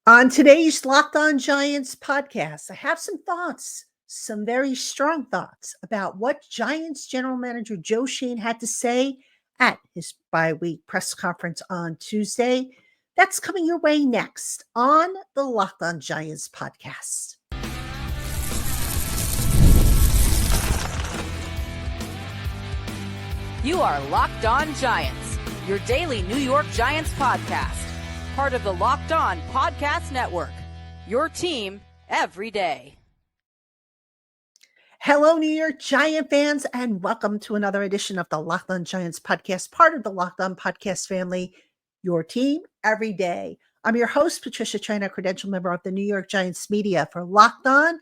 On today's Locked On Giants podcast, I have some thoughts, some very strong thoughts about what Giants general manager Joe Schoen had to say at his bye-week press conference on Tuesday. That's coming your way next on the Locked On Giants podcast. You are Locked On Giants, your daily New York Giants podcast. Part of the Locked On Podcast Network, your team every day. Hello, New York Giant fans, and welcome to another edition of the Locked On Giants podcast, part of the Locked On Podcast family, your team every day. I'm your host, Patricia China, credential member of the New York Giants media for Locked On,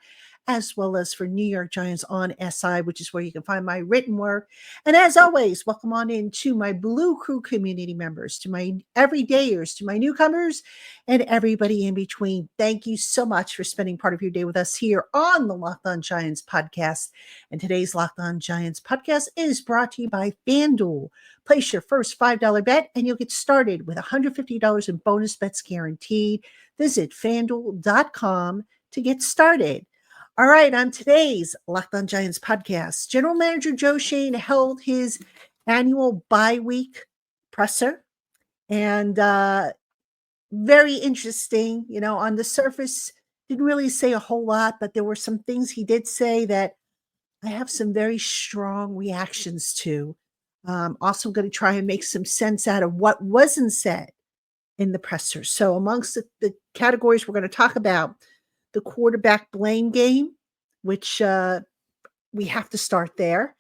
as well as for New York Giants on SI, which is where you can find my written work. And as always, welcome on in to my Blue Crew community members, to my everydayers, to my newcomers, and everybody in between. Thank you so much for spending part of your day with us here on the Locked On Giants podcast. And today's Locked On Giants podcast is brought to you by FanDuel. Place your first $5 bet and you'll get started with $150 in bonus bets guaranteed. Visit FanDuel.com to get started. All right, on today's Locked On Giants podcast, General Manager Joe Schoen held his annual bye-week presser, and very interesting. You know, on the surface, didn't really say a whole lot, but there were some things he did say that I have some very strong reactions to. Also going to try and make some sense out of what wasn't said in the presser. So amongst the categories we're going to talk about, the quarterback blame game, which we have to start there.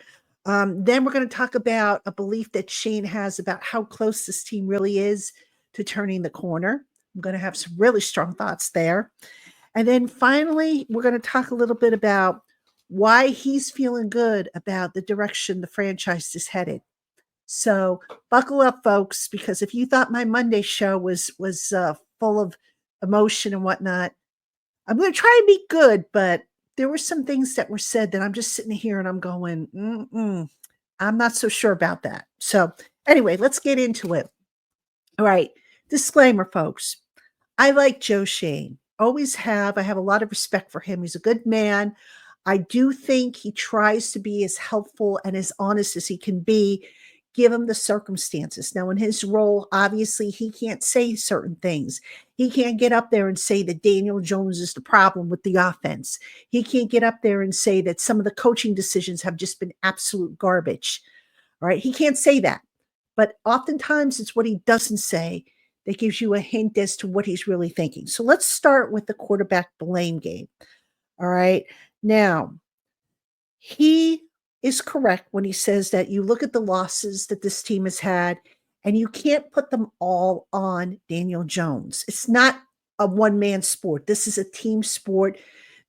Then we're going to talk about a belief that Shane has about how close this team really is to turning the corner. I'm going to have some really strong thoughts there. And then finally, we're going to talk a little bit about why he's feeling good about the direction the franchise is headed. So buckle up, folks, because if you thought my Monday show was full of emotion and whatnot, I'm going to try and be good, but there were some things that were said that I'm just sitting here and I'm going, I'm not so sure about that. So anyway, let's get into it. All right. Disclaimer, folks. I like Joe Schoen. Always have. I have a lot of respect for him. He's a good man. I do think he tries to be as helpful and as honest as he can be, given the circumstances. Now, in his role, obviously, he can't say certain things. He can't get up there and say that Daniel Jones is the problem with the offense. He can't get up there and say that some of the coaching decisions have just been absolute garbage. All right. He can't say that. But oftentimes it's what he doesn't say that gives you a hint as to what he's really thinking. So let's start with the quarterback blame game. All right. Now, he is correct when he says that you look at the losses that this team has had and you can't put them all on Daniel Jones. It's not a one-man sport. This is a team sport.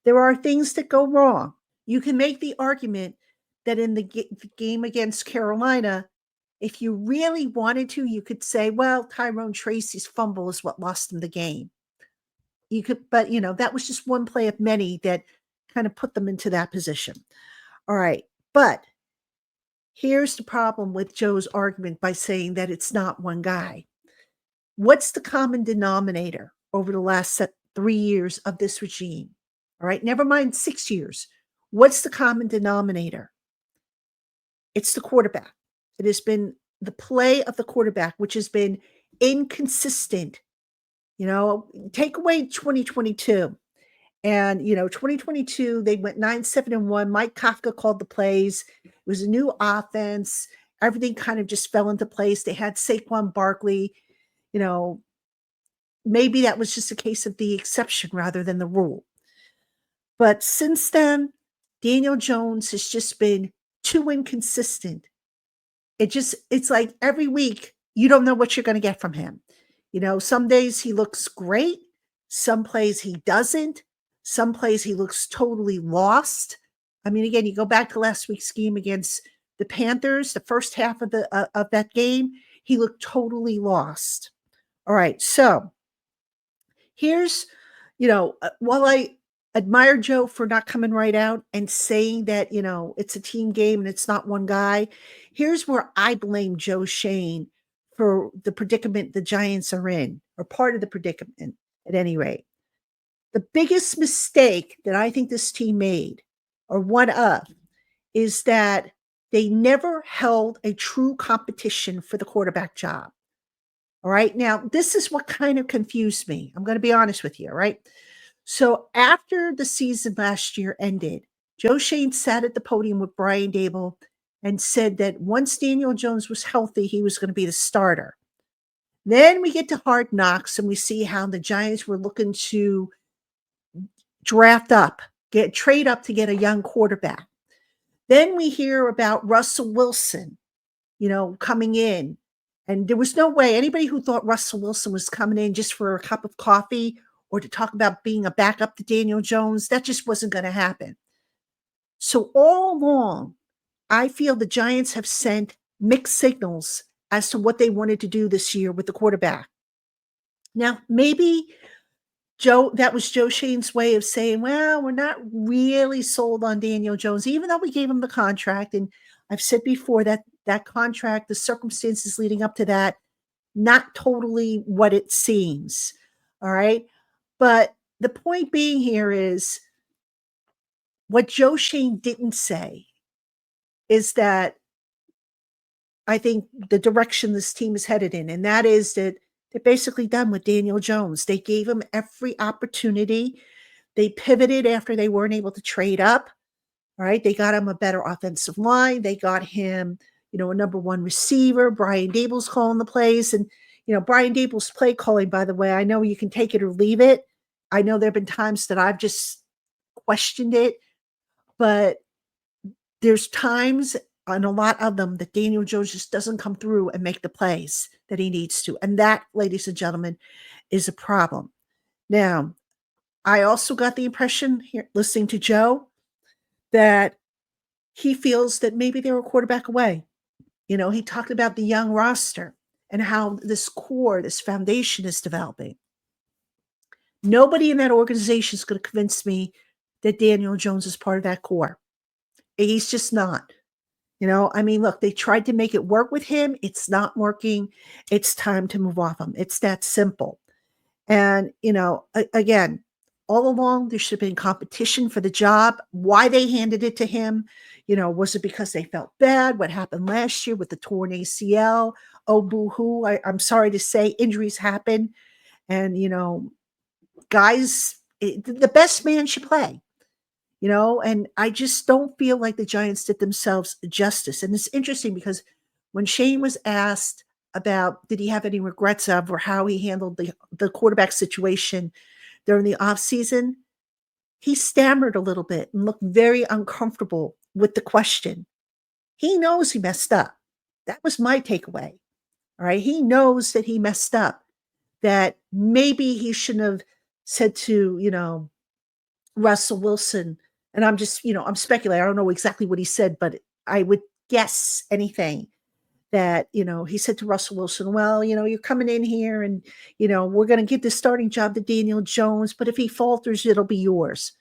There are things that go wrong. You can make the argument that in the game against Carolina, if you really wanted to, you could say, well, Tyrone Tracy's fumble is what lost him the game. You could, but that was just one play of many that kind of put them into that position. All right. But here's the problem with Joe's argument by saying that it's not one guy. What's the common denominator over the last 3 years of this regime? All right, never mind 6 years. What's the common denominator? It's the quarterback. It has been the play of the quarterback, which has been inconsistent. Take away 2022. And, 2022, they went 9-7-1. Mike Kafka called the plays. It was a new offense. Everything kind of just fell into place. They had Saquon Barkley. Maybe that was just a case of the exception rather than the rule. But since then, Daniel Jones has just been too inconsistent. It's like every week, you don't know what you're going to get from him. Some days he looks great. Some plays he doesn't. Some plays he looks totally lost. I mean, again, you go back to last week's game against the Panthers, the first half of that game, he looked totally lost. All right, so here's, while I admire Joe for not coming right out and saying that, it's a team game and it's not one guy, here's where I blame Joe Schoen for the predicament the Giants are in, or part of the predicament. at any rate. The biggest mistake that I think this team made, or one of, is that they never held a true competition for the quarterback job. All right. Now, this is what kind of confused me. I'm going to be honest with you. All right. So after the season last year ended, Joe Schoen sat at the podium with Brian Dable and said that once Daniel Jones was healthy, he was going to be the starter. Then we get to Hard Knocks and we see how the Giants were looking to trade up to get a young quarterback. Then we hear about Russell Wilson, coming in. And there was no way anybody who thought Russell Wilson was coming in just for a cup of coffee or to talk about being a backup to Daniel Jones, that just wasn't going to happen. So all along, I feel the Giants have sent mixed signals as to what they wanted to do this year with the quarterback. Now, maybe that was Joe Schoen's way of saying, well, we're not really sold on Daniel Jones, even though we gave him the contract. And I've said before that that contract, the circumstances leading up to that, not totally what it seems. All right. But the point being here is what Joe Schoen didn't say is that I think the direction this team is headed in, and that is that they're basically done with Daniel Jones. They gave him every opportunity. They pivoted after they weren't able to trade up. All right. They got him a better offensive line. They got him, a number one receiver. Brian Dable's calling the plays. And, Brian Dable's play calling, by the way, I know you can take it or leave it. I know there have been times that I've just questioned it, but there's times on a lot of them that Daniel Jones just doesn't come through and make the plays that he needs to. And that, ladies and gentlemen, is a problem. Now, I also got the impression here, listening to Joe, that he feels that maybe they're a quarterback away. He talked about the young roster and how this core, this foundation is developing. Nobody in that organization is going to convince me that Daniel Jones is part of that core. He's just not. Look, they tried to make it work with him. It's not working. It's time to move off him. It's that simple. And, again, all along, there should have been competition for the job. Why they handed it to him, was it because they felt bad? What happened last year with the torn ACL? Oh, boo-hoo. I'm sorry to say injuries happen. And, guys, the best man should play. And I just don't feel like the Giants did themselves justice. And it's interesting because when Shane was asked about did he have any regrets of or how he handled the quarterback situation during the offseason, he stammered a little bit and looked very uncomfortable with the question. He knows he messed up. That was my takeaway. All right. He knows that he messed up, that maybe he shouldn't have said to, Russell Wilson, and I'm just, I'm speculating. I don't know exactly what he said, but I would guess anything that, he said to Russell Wilson, well, you're coming in here and, we're going to give the starting job to Daniel Jones, but if he falters, it'll be yours.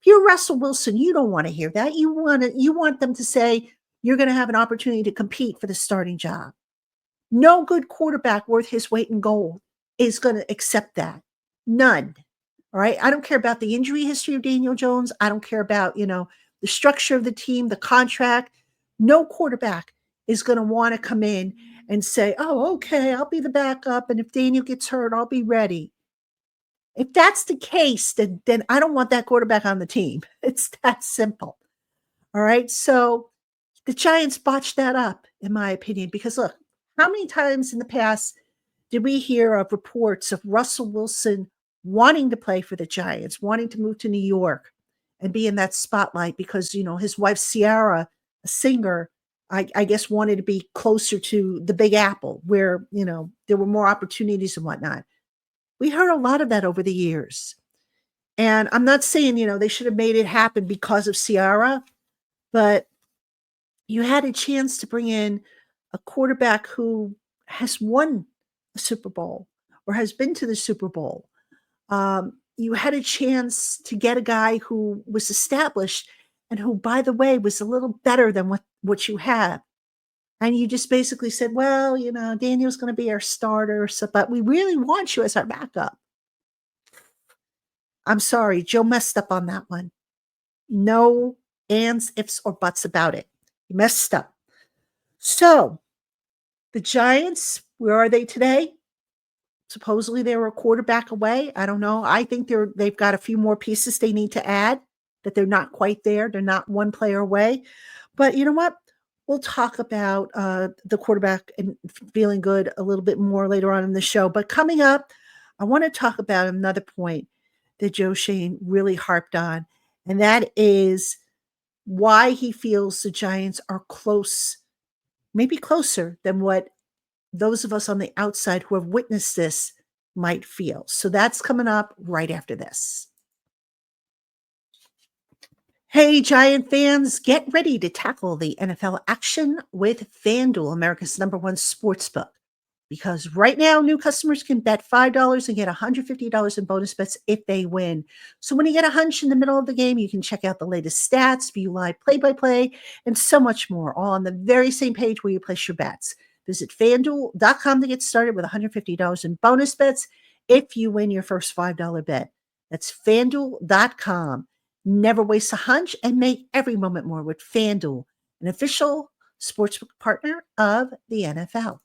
If you're Russell Wilson, you don't want to hear that. You want them to say you're going to have an opportunity to compete for the starting job. No good quarterback worth his weight in gold is going to accept that. None. All right. I don't care about the injury history of Daniel Jones. I don't care about, the structure of the team, the contract. No quarterback is going to want to come in and say, oh, okay, I'll be the backup. And if Daniel gets hurt, I'll be ready. If that's the case, then I don't want that quarterback on the team. It's that simple. All right. So the Giants botched that up, in my opinion, because look, how many times in the past did we hear of reports of Russell Wilson wanting to play for the Giants, wanting to move to New York and be in that spotlight because, his wife, Ciara, a singer, I guess wanted to be closer to the Big Apple where, there were more opportunities and whatnot. We heard a lot of that over the years. And I'm not saying, they should have made it happen because of Ciara, but you had a chance to bring in a quarterback who has won a Super Bowl or has been to the Super Bowl. You had a chance to get a guy who was established and who, by the way, was a little better than what you have. And you just basically said, well, Daniel's going to be our starter, but we really want you as our backup. I'm sorry, Joe messed up on that one. No ands, ifs, or buts about it. He messed up. So the Giants, where are they today? Supposedly they were a quarterback away. I don't know. I think they've got a few more pieces they need to add, that they're not quite there. They're not one player away. But you know what? We'll talk about the quarterback and feeling good a little bit more later on in the show. But coming up, I want to talk about another point that Joe Schoen really harped on, and that is why he feels the Giants are close, maybe closer than what those of us on the outside who have witnessed this might feel. So that's coming up right after this. Hey, Giant fans, get ready to tackle the NFL action with FanDuel, America's #1 sportsbook. Because right now, new customers can bet $5 and get $150 in bonus bets if they win. So when you get a hunch in the middle of the game, you can check out the latest stats, view live play-by-play, and so much more, all on the very same page where you place your bets. Visit FanDuel.com to get started with $150 in bonus bets if you win your first $5 bet. That's FanDuel.com. Never waste a hunch and make every moment more with FanDuel, an official sportsbook partner of the NFL.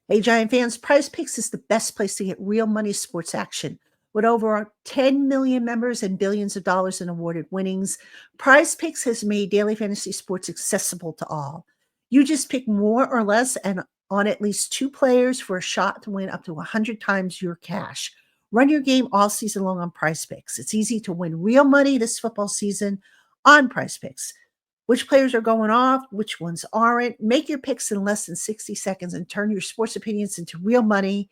Hey, Giant fans, PrizePicks is the best place to get real money sports action. With over 10 million members and billions of dollars in awarded winnings, PrizePicks has made daily fantasy sports accessible to all. You just pick more or less and on at least two players for a shot to win up to 100 times your cash. Run your game all season long on PrizePicks. It's easy to win real money this football season on PrizePicks. Which players are going off, which ones aren't. Make your picks in less than 60 seconds and turn your sports opinions into real money.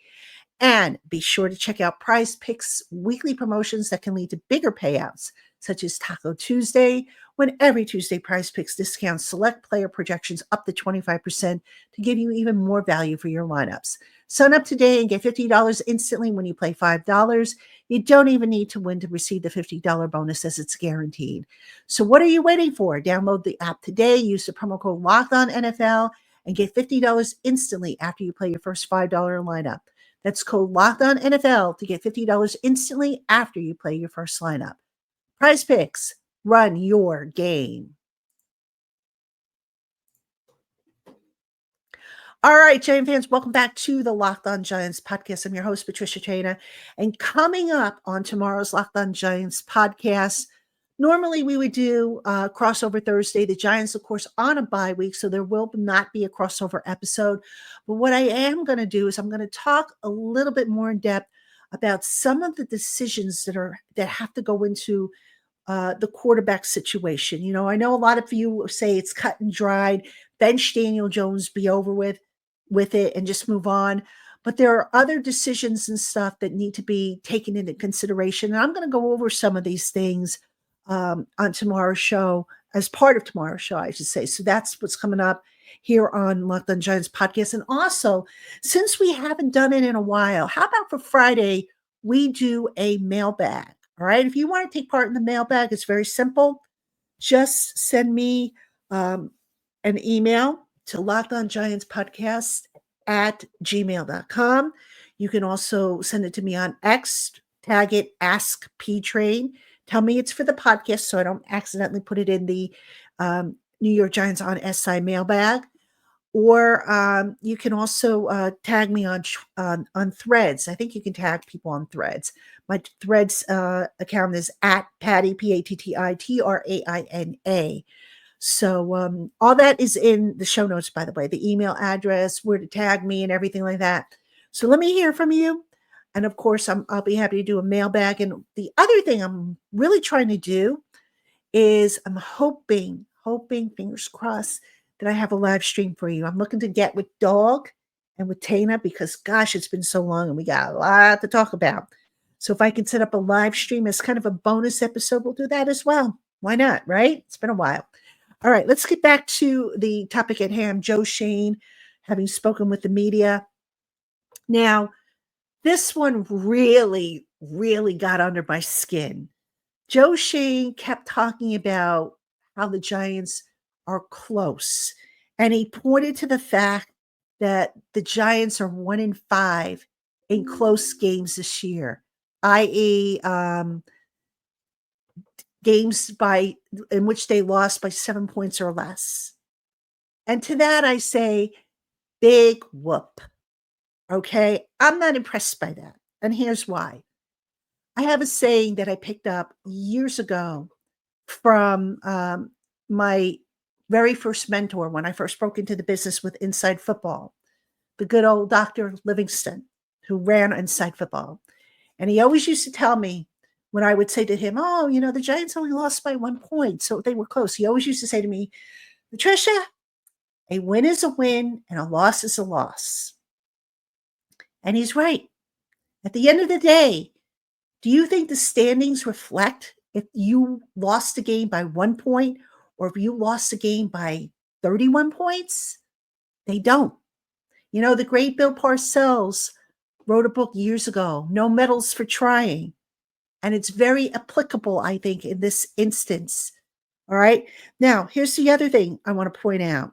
And be sure to check out Prize Picks weekly promotions that can lead to bigger payouts, such as Taco Tuesday, when every Tuesday Prize Picks discounts select player projections up to 25% to give you even more value for your lineups. Sign up today and get $50 instantly when you play $5. You don't even need to win to receive the $50 bonus, as it's guaranteed. So what are you waiting for? Download the app today, use the promo code LOCKEDONNFL, and get $50 instantly after you play your first $5 lineup. That's code LOCKEDONNFL to get $50 instantly after you play your first lineup. Prize Picks, run your game. All right, Giant fans, welcome back to the Locked On Giants podcast. I'm your host, Patricia Traina. And coming up on tomorrow's Locked On Giants podcast, normally we would do crossover Thursday. The Giants, of course, on a bye week, so there will not be a crossover episode. But what I am going to do is I'm going to talk a little bit more in depth about some of the decisions that have to go into the quarterback situation. You know, I know a lot of you say it's cut and dried. Bench Daniel Jones, be over with it and just move on. But there are other decisions and stuff that need to be taken into consideration. And I'm going to go over some of these things on tomorrow's show, as part of tomorrow's show, I should say. So that's what's coming up here on Locked On Giants podcast. And also, since we haven't done it in a while, how about for Friday, we do a mailbag? All right. If you want to take part in the mailbag, it's very simple. Just send me an email to lockedongiantspodcast@gmail.com. You can also send it to me on X, tag it Ask P Train. Tell me it's for the podcast so I don't accidentally put it in the New York Giants on SI mailbag. Or you can also tag me on Threads. I think you can tag people on Threads. My Threads account is at Patty, PATTITRAINA. So all that is in the show notes, by the way, the email address, where to tag me and everything like that. So let me hear from you. And of course, I'll be happy to do a mailbag. And the other thing I'm really trying to do is I'm hoping, fingers crossed, that I have a live stream for you. I'm looking to get with Dog and with Tana because, gosh, it's been so long and we got a lot to talk about. So if I can set up a live stream as kind of a bonus episode, we'll do that as well. Why not, right? It's been a while. All right, let's get back to the topic at hand. Joe Schoen, having spoken with the media. Now, this one really, really got under my skin. Joe Schoen kept talking about how the Giants are close. And he pointed to the fact that the Giants are 1-5 in close games this year. i.e., games in which they lost by 7 points or less. And to that I say, big whoop. Okay? I'm not impressed by that. And here's why. I have a saying that I picked up years ago from my very first mentor when I first broke into the business with Inside Football, the good old Dr. Livingston, who ran Inside Football. And he always used to tell me when I would say to him, oh, the Giants only lost by 1 point, so they were close. He always used to say to me, Patricia, a win is a win and a loss is a loss. And he's right. At the end of the day, do you think the standings reflect if you lost a game by 1 point or if you lost a game by 31 points? They don't. The great Bill Parcells wrote a book years ago, No Medals for Trying. And it's very applicable, I think, in this instance. All right. Now, here's the other thing I want to point out.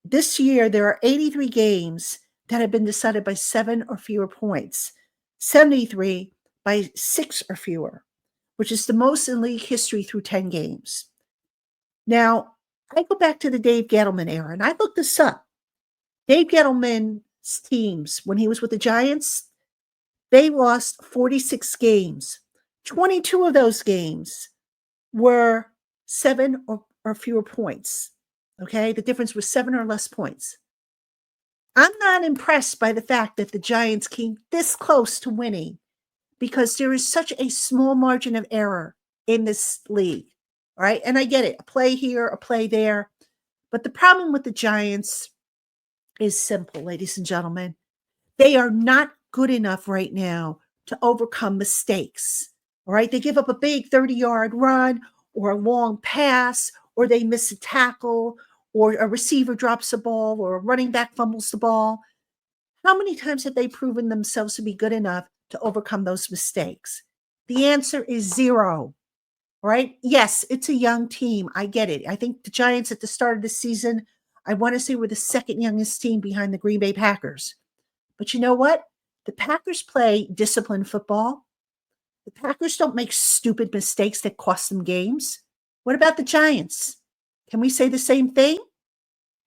This year, there are 83 games that have been decided by 7 or fewer points, 73 by 6 or fewer, which is the most in league history through 10 games. Now, I go back to the Dave Gettleman era, and I looked this up. Dave Gettleman's teams, when he was with the Giants, they lost 46 games. 22 of those games were 7 or fewer points. Okay, the difference was 7 or less points. I'm not impressed by the fact that the Giants came this close to winning because there is such a small margin of error in this league. All right, and I get it, a play here, a play there. But the problem with the Giants is simple, ladies and gentlemen. They are not good enough right now to overcome mistakes. All right, they give up a big 30-yard run or a long pass, or they miss a tackle, or a receiver drops a ball, or a running back fumbles the ball. How many times have they proven themselves to be good enough to overcome those mistakes? The answer is 0. Right? Yes, it's a young team. I get it. I think the Giants at the start of the season, I want to say, were the second youngest team behind the Green Bay Packers. But you know what? The Packers play disciplined football. The Packers don't make stupid mistakes that cost them games. What about the Giants? Can we say the same thing?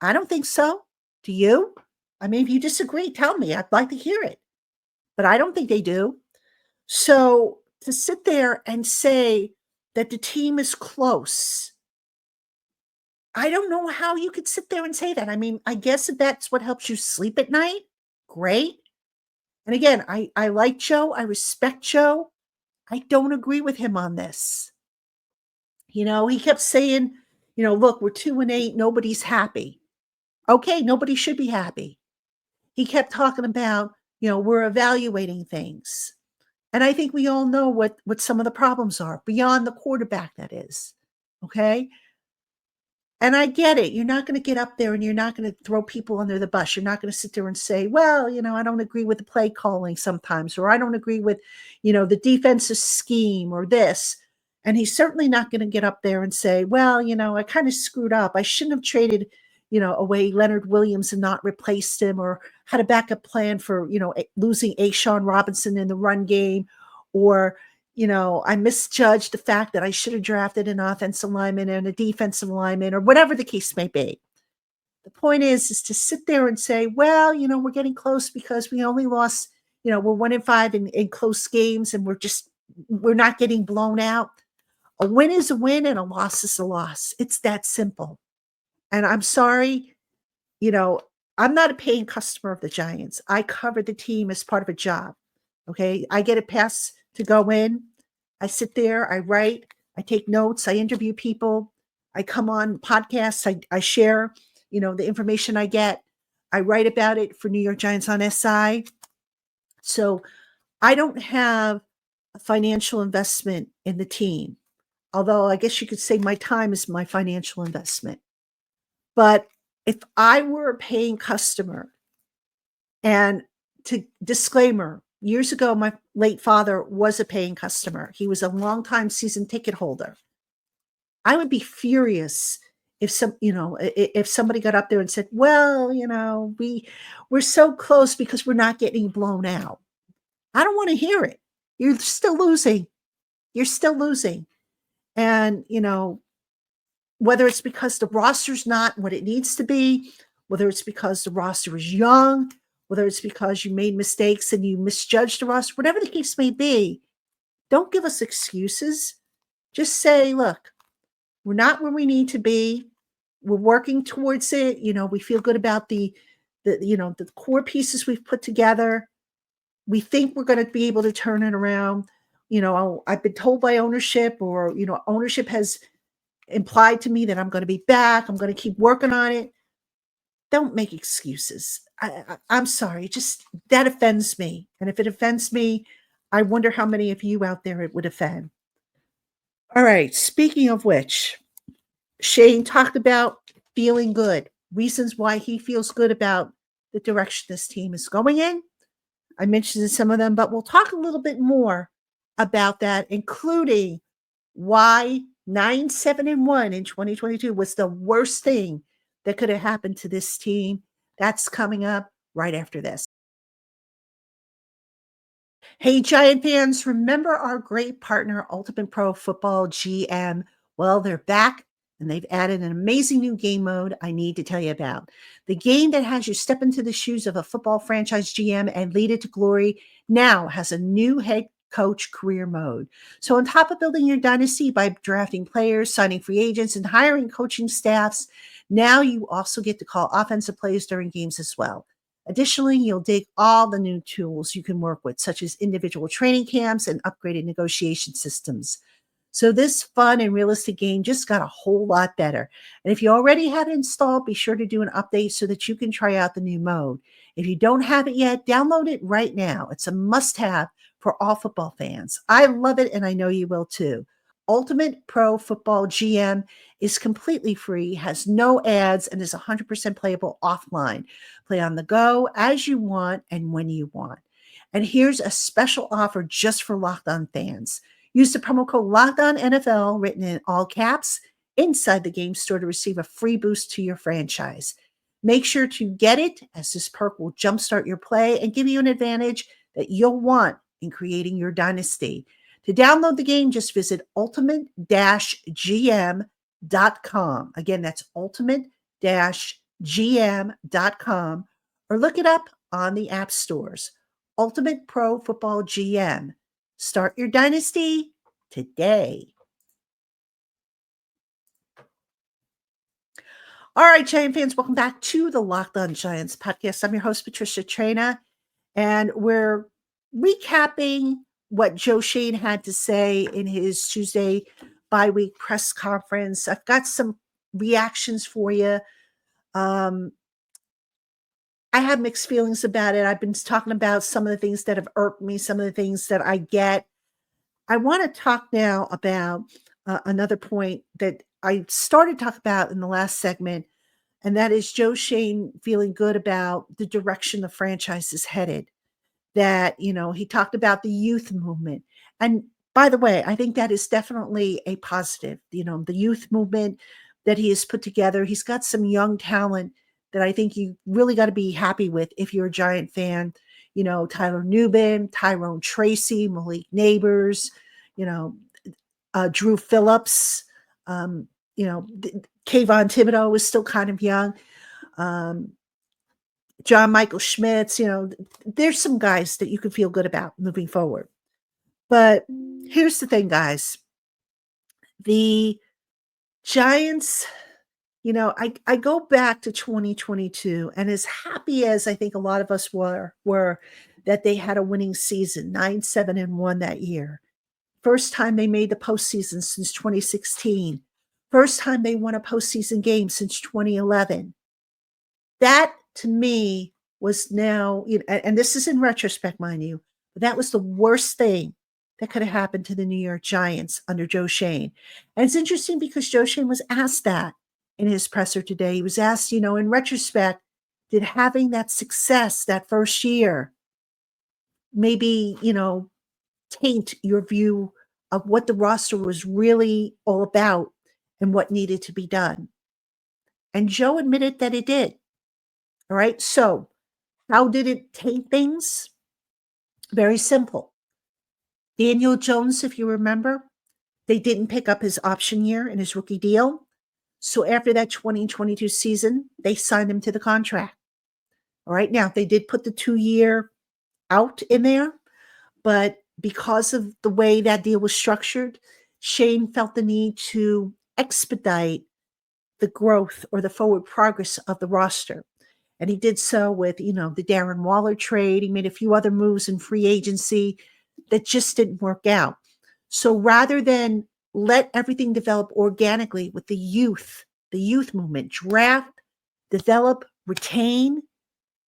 I don't think so. Do you? I mean, if you disagree, tell me. I'd like to hear it. But I don't think they do. So to sit there and say that the team is close, I don't know how you could sit there and say that. I mean, I guess if that's what helps you sleep at night, great. And again, I like Joe. I respect Joe. I don't agree with him on this. He kept saying, look, we're 2-8. Nobody's happy. Okay, nobody should be happy. He kept talking about, we're evaluating things. And I think we all know what some of the problems are beyond the quarterback, that is. Okay. And I get it. You're not going to get up there and you're not going to throw people under the bus. You're not going to sit there and say, well, I don't agree with the play calling sometimes, or I don't agree with, the defensive scheme or this. And he's certainly not going to get up there and say, well, I kind of screwed up. I shouldn't have traded, away Leonard Williams and not replaced him, or had a backup plan for, losing Ashawn Robinson in the run game, or, I misjudged the fact that I should have drafted an offensive lineman and a defensive lineman, or whatever the case may be. The point is to sit there and say, well, we're getting close because we only lost, we're 1-5 in close games, and we're not getting blown out. A win is a win and a loss is a loss. It's that simple. And I'm sorry, I'm not a paying customer of the Giants. I cover the team as part of a job. Okay. I get a pass to go in. I sit there, I write, I take notes, I interview people, I come on podcasts, I share, the information I get. I write about it for New York Giants on SI. So I don't have a financial investment in the team, although I guess you could say my time is my financial investment. But if I were a paying customer, and disclaimer, years ago, my late father was a paying customer. He was a longtime season ticket holder. I would be furious if somebody got up there and said, well, we're so close because we're not getting blown out. I don't want to hear it. You're still losing. You're still losing. And, whether it's because the roster's not what it needs to be, whether it's because the roster is young, whether it's because you made mistakes and you misjudged the roster, whatever the case may be, don't give us excuses. Just say, look, we're not where we need to be. We're working towards it. We feel good about the core pieces we've put together. We think we're going to be able to turn it around. I've been told by ownership, or ownership has implied to me that I'm going to be back. I'm going to keep working on it. Don't make excuses. I'm sorry. Just that offends me. And if it offends me, I wonder how many of you out there it would offend. All right. Speaking of which, Shane talked about feeling good, reasons why he feels good about the direction this team is going in. I mentioned some of them, but we'll talk a little bit more about that, including why 9-7-1 in 2022 was the worst thing that could have happened to this team. That's coming up right after this. Hey, Giant fans, remember our great partner, Ultimate Pro Football GM? Well, they're back and they've added an amazing new game mode I need to tell you about. The game that has you step into the shoes of a football franchise GM and lead it to glory now has a new head coach career mode. So, on top of building your dynasty by drafting players, signing free agents, and hiring coaching staffs, now you also get to call offensive plays during games as well. Additionally, you'll dig all the new tools you can work with, such as individual training camps and upgraded negotiation systems. So this fun and realistic game just got a whole lot better. And if you already have it installed, be sure to do an update so that you can try out the new mode. If you don't have it yet, download it right now. It's a must-have for all football fans. I love it, and I know you will too. Ultimate Pro Football GM is completely free, has no ads, and is 100% playable offline. Play on the go as you want and when you want. And here's a special offer just for Locked On fans. Use the promo code LOCKEDONNFL, written in all caps, inside the game store to receive a free boost to your franchise. Make sure to get it, as this perk will jumpstart your play and give you an advantage that you'll want in creating your dynasty. To download the game, just visit ultimate-gm.com. Again, that's ultimate-gm.com, or look it up on the app stores. Ultimate Pro Football GM. Start your dynasty today. All right, Giant fans, welcome back to the Locked On Giants podcast. I'm your host, Patricia Traina, and we're recapping what Joe Schoen had to say in his Tuesday bi-week press conference. I've got some reactions for you. I have mixed feelings about it. I've been talking about some of the things that have irked me, some of the things that I get. I want to talk now about another point that I started to talk about in the last segment, and that is Joe Schoen feeling good about the direction the franchise is headed. That, he talked about the youth movement. And by the way, I think that is definitely a positive, the youth movement that he has put together. He's got some young talent that I think you really got to be happy with if you're a Giant fan. Tyler Nubin, Tyrone Tracy, Malik Neighbors, Drew Phillips, Kayvon Thibodeau was still kind of young. John Michael Schmitz, there's some guys that you can feel good about moving forward. But here's the thing, guys. The Giants, I go back to 2022, and as happy as I think a lot of us were that they had a winning season, 9-7-1 that year. First time they made the postseason since 2016. First time they won a postseason game since 2011. That, to me, was now, and this is in retrospect, mind you, but that was the worst thing that could have happened to the New York Giants under Joe Schoen. And it's interesting because Joe Schoen was asked that in his presser today. He was asked, in retrospect, did having that success that first year maybe, taint your view of what the roster was really all about and what needed to be done? And Joe admitted that it did. All right. So how did it taint things? Very simple. Daniel Jones, if you remember, they didn't pick up his option year in his rookie deal. So after that 2022 season, they signed him to the contract. All right. Now, they did put the 2-year out in there, but because of the way that deal was structured, Shane felt the need to expedite the growth or the forward progress of the roster. And he did so with, the Darren Waller trade. He made a few other moves in free agency that just didn't work out. So rather than let everything develop organically with the youth movement, draft, develop, retain,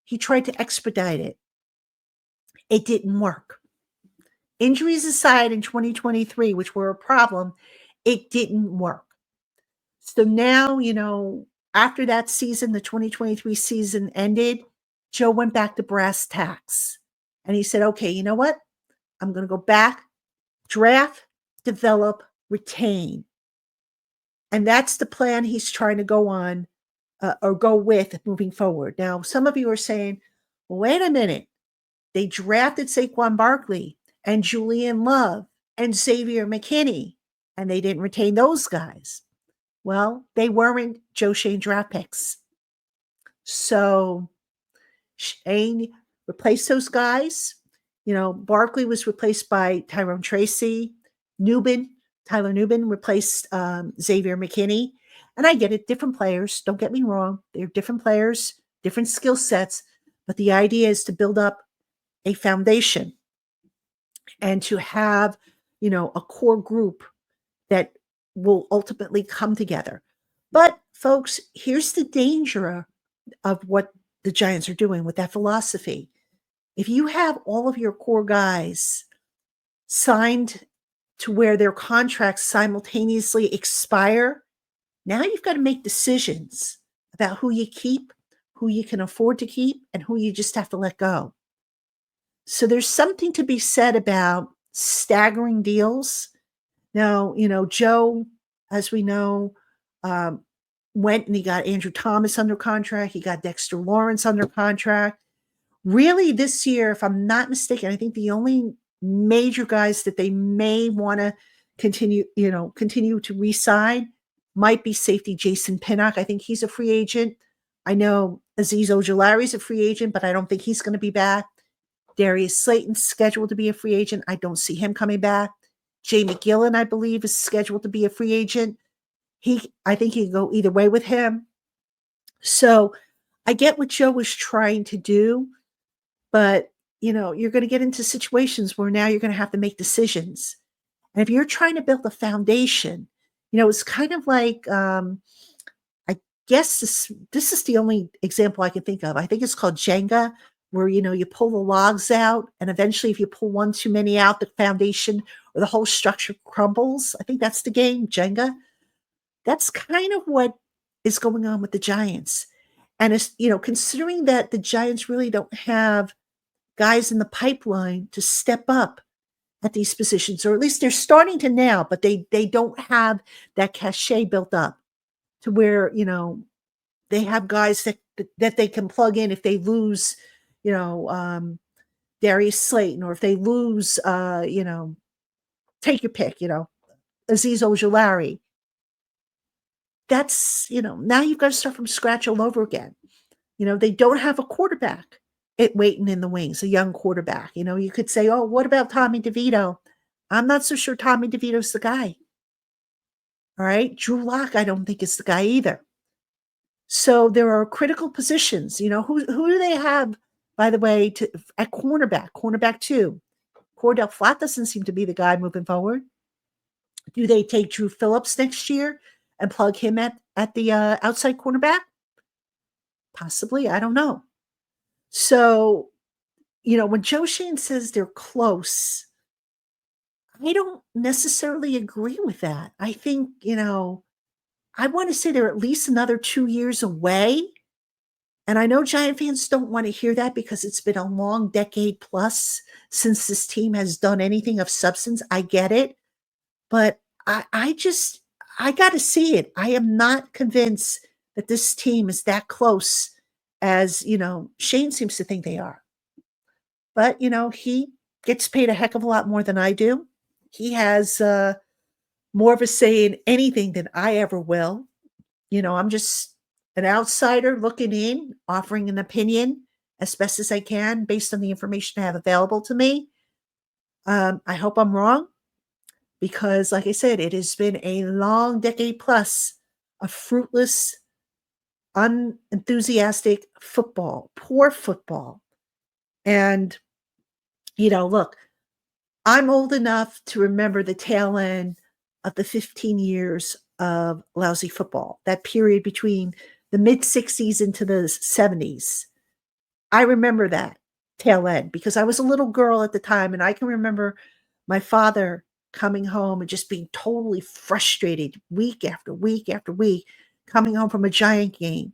he tried to expedite it. It didn't work. Injuries aside in 2023, which were a problem, it didn't work. So now, after that season, the 2023 season ended, Joe went back to brass tacks. And he said, okay, you know what? I'm going to go back, draft, develop, retain. And that's the plan he's trying to go on or go with moving forward. Now, some of you are saying, well, wait a minute. They drafted Saquon Barkley and Julian Love and Xavier McKinney, and they didn't retain those guys. Well, they weren't Joe Schoen draft picks. So Shane replaced those guys. Barkley was replaced by Tyrone Tracy. Tyler Nubin replaced Xavier McKinney. And I get it, different players. Don't get me wrong. They're different players, different skill sets. But the idea is to build up a foundation and to have, a core group that will ultimately come together. But folks, here's the danger of what the Giants are doing with that philosophy. If you have all of your core guys signed to where their contracts simultaneously expire, now you've got to make decisions about who you keep, who you can afford to keep, and who you just have to let go. So there's something to be said about staggering deals. Now, Joe, as we know, went and he got Andrew Thomas under contract. He got Dexter Lawrence under contract. Really, this year, if I'm not mistaken, I think the only major guys that they may want to continue to re-sign might be safety Jason Pinnock. I think he's a free agent. I know Azeez Ojulari's a free agent, but I don't think he's going to be back. Darius Slayton's scheduled to be a free agent. I don't see him coming back. Jay McGillen, I believe, is scheduled to be a free agent. I think he can go either way with him. So I get what Joe was trying to do, but you're going to get into situations where now you're going to have to make decisions. And if you're trying to build a foundation, it's kind of like, I guess this is the only example I can think of. I think it's called Jenga, where, you pull the logs out, and eventually if you pull one too many out, the foundation or the whole structure crumbles. I think that's the game, Jenga. That's kind of what is going on with the Giants. And it's, considering that the Giants really don't have guys in the pipeline to step up at these positions, or at least they're starting to now, but they don't have that cachet built up to where, they have guys that they can plug in if they lose, Darius Slayton, or if they lose, take your pick, Azeez Ojulari. That's, now you've got to start from scratch all over again. They don't have a quarterback waiting in the wings, a young quarterback. You could say, oh, what about Tommy DeVito? I'm not so sure Tommy DeVito's the guy. All right. Drew Lock, I don't think is the guy either. So there are critical positions. Who do they have, by the way, at cornerback 2? Cordell Flat doesn't seem to be the guy moving forward. Do they take Drew Phillips next year and plug him at the outside cornerback? Possibly. I don't know. So, when Joe Schoen says they're close, I don't necessarily agree with that. I think, I want to say they're at least another 2 years away. And I know Giant fans don't want to hear that because it's been a long decade plus since this team has done anything of substance. I get it. But I got to see it. I am not convinced that this team is that close as, Shane seems to think they are. But, he gets paid a heck of a lot more than I do. He has more of a say in anything than I ever will. I'm just an outsider looking in, offering an opinion as best as I can based on the information I have available to me. I hope I'm wrong because, like I said, it has been a long decade plus of fruitless, unenthusiastic football, poor football. And, look, I'm old enough to remember the tail end of the 15 years of lousy football, that period between the mid 60s into the 70s. I remember that tail end because I was a little girl at the time, and I can remember my father coming home and just being totally frustrated week after week after week, coming home from a Giant game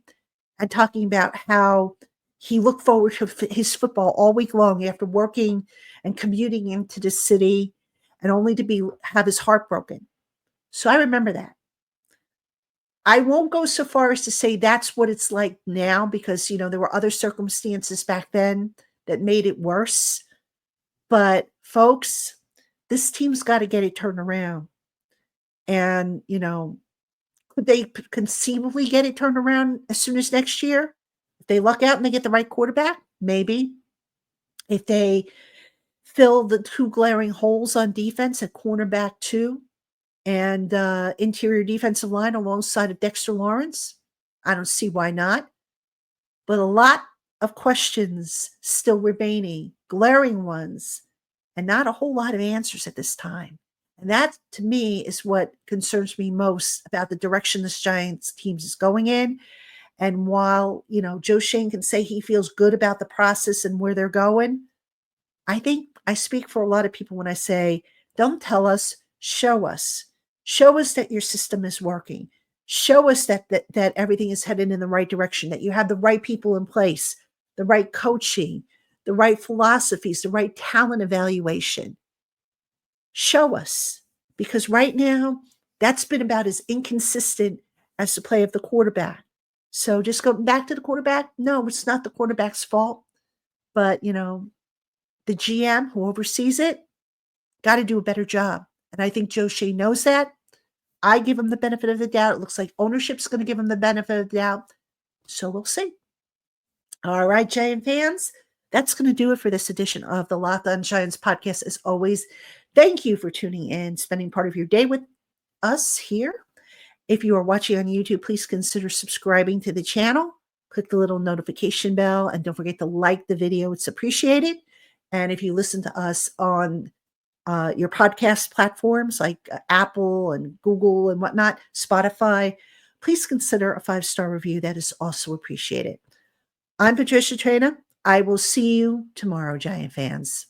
and talking about how he looked forward to his football all week long after working and commuting into the city and only to have his heart broken. So I remember that. I won't go so far as to say that's what it's like now because, there were other circumstances back then that made it worse. But folks, this team's got to get it turned around. And, could they conceivably get it turned around as soon as next year? If they luck out and they get the right quarterback, maybe. If they fill the two glaring holes on defense at cornerback two and interior defensive line alongside of Dexter Lawrence, I don't see why not. But a lot of questions still remaining, glaring ones, and not a whole lot of answers at this time. And that, to me, is what concerns me most about the direction this Giants team is going in. And while, Joe Schoen can say he feels good about the process and where they're going, I think I speak for a lot of people when I say, don't tell us, show us. Show us that your system is working. Show us that everything is headed in the right direction, that you have the right people in place, the right coaching, the right philosophies, the right talent evaluation. Show us. Because right now, that's been about as inconsistent as the play of the quarterback. So just go back to the quarterback. No, it's not the quarterback's fault. But, the GM who oversees it got to do a better job. And I think Joe Shea knows that. I give him the benefit of the doubt. It looks like ownership's going to give him the benefit of the doubt. So we'll see. All right, Giant fans, that's going to do it for this edition of the Locked On Giants podcast. As always, thank you for tuning in, spending part of your day with us here. If you are watching on YouTube, please consider subscribing to the channel. Click the little notification bell and don't forget to like the video. It's appreciated. And if you listen to us on your podcast platforms like Apple and Google and whatnot, Spotify, please consider a 5-star review. That is also appreciated. I'm Patricia Traina. I will see you tomorrow, Giant fans.